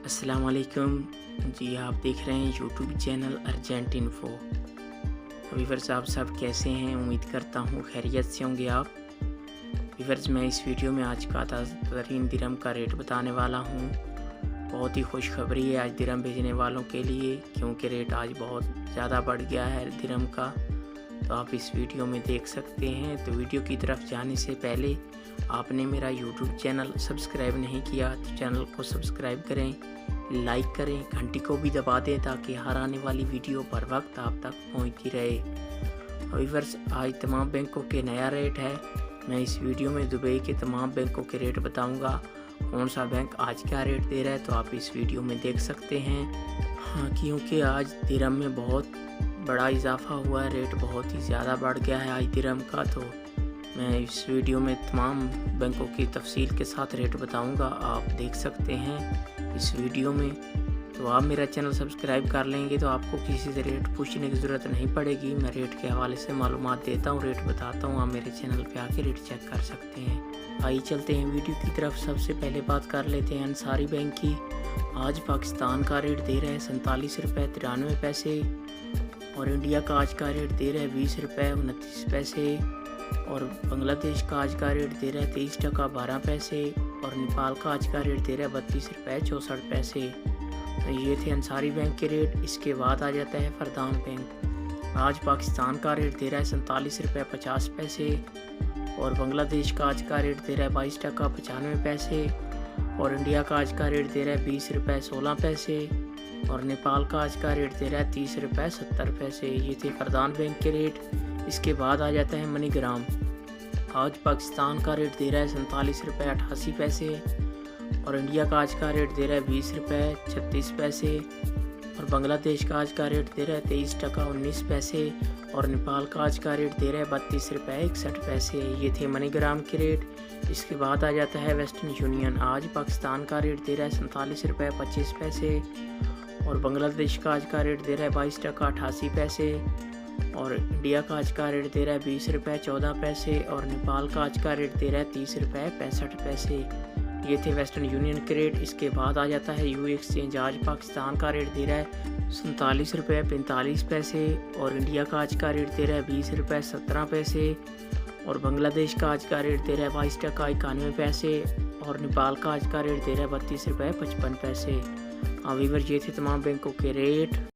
अस्सलाम वालेकुम जी। आप देख रहे हैं YouTube channel urgent info. Viewers, आप सब कैसे हैं? उम्मीद करता हूँ खैरियत से होंगे आप। व्यूअर्स, मैं इस वीडियो में आज का ताज़ा तरीन दिरहम का रेट बताने वाला हूँ। बहुत ही खुशखबरी है आज दिरहम भेजने वालों के लिए, क्योंकि रेट आज बहुत ज़्यादा बढ़ गया है दिरहम का। तो आप इस वीडियो में देख सकते हैं। तो वीडियो की तरफ जाने से पहले आपने मेरा यूट्यूब चैनल सब्सक्राइब नहीं किया तो चैनल को सब्सक्राइब करें, लाइक करें, घंटी को भी दबा दें ताकि हर आने वाली वीडियो पर वक्त आप तक पहुंचती रहे। व्यूअर्स, आज तमाम बैंकों के नया रेट है। मैं इस वीडियो में दुबई के तमाम बैंकों के रेट बताऊंगा। कौन सा बैंक आज क्या रेट दे रहा है तो आप इस वीडियो में देख सकते हैं। हाँ, क्योंकि आज दिरहम में बहुत बड़ा इजाफा हुआ है, रेट बहुत ही ज़्यादा बढ़ गया है आज दिरहम का। तो मैं इस वीडियो में तमाम बैंकों की तफसील के साथ रेट बताऊंगा, आप देख सकते हैं इस वीडियो में। तो आप मेरा चैनल सब्सक्राइब कर लेंगे तो आपको किसी से रेट पूछने की ज़रूरत नहीं पड़ेगी। मैं रेट के हवाले से मालूमात देता हूँ, रेट बताता हूँ, आप मेरे चैनल पे आके रेट चेक कर सकते हैं। आइए चलते हैं वीडियो की तरफ। सबसे पहले बात कर लेते हैं अंसारी बैंक की। आज पाकिस्तान का रेट दे रहा है 47 रुपये 93 पैसे, और इंडिया का आज का रेट दे रहा है 20 रुपये 29 पैसे, और बांग्लादेश का आज का रेट दे रहा है 23 टका 12 पैसे, और नेपाल का आज का रेट दे रहा है 32 रुपये 64 पैसे। तो ये थे अंसारी बैंक के रेट। इसके बाद आ जाता है फरदान बैंक। आज पाकिस्तान का रेट दे रहा है 47 रुपये 50 पैसे, और बांग्लादेश का आज का रेट दे रहा है 22 टका 95 पैसे, और इंडिया का आज का रेट दे रहा है 20 रुपये 16 पैसे, और नेपाल का आज का रेट दे रहा है 30 रुपये 70 पैसे। ये थे फरदान बैंक के रेट। इसके बाद आ जाता है मनीग्राम। आज पाकिस्तान का रेट दे रहा है 47 रुपये 88 पैसे, और इंडिया का आज का रेट दे रहा है 20 रुपये 36 पैसे, और बांग्लादेश का आज का रेट दे रहा है 23 टका 19 पैसे, और नेपाल का आज का रेट दे रहा है 32 रुपये 61 पैसे। ये थे मनीग्राम के रेट। इसके बाद आ जाता है वेस्टर्न यूनियन। आज पाकिस्तान का रेट दे रहा है 47 रुपये 25 पैसे, और बांग्लादेश का आज का रेट दे रहा है 22 टका 88 पैसे, और इंडिया का आज का रेट दे रहा है 20 रुपये 14 पैसे, और नेपाल का आज का रेट दे रहा है 30 रुपये 65 पैसे। ये थे वेस्टर्न यूनियन के रेट। इसके बाद आ जाता है यू एक्सचेंज। आज पाकिस्तान का रेट दे रहा है 47 रुपये 45 पैसे, और इंडिया का आज का रेट दे रहा है 20 रुपये 17 पैसे, और बांग्लादेश का आज का रेट दे रहा है 22 टका 91 पैसे, और नेपाल का आज का रेट दे रहा है 32 रुपये 55 पैसे। हाँ व्यूअर्स, ये थे तमाम बैंकों के रेट।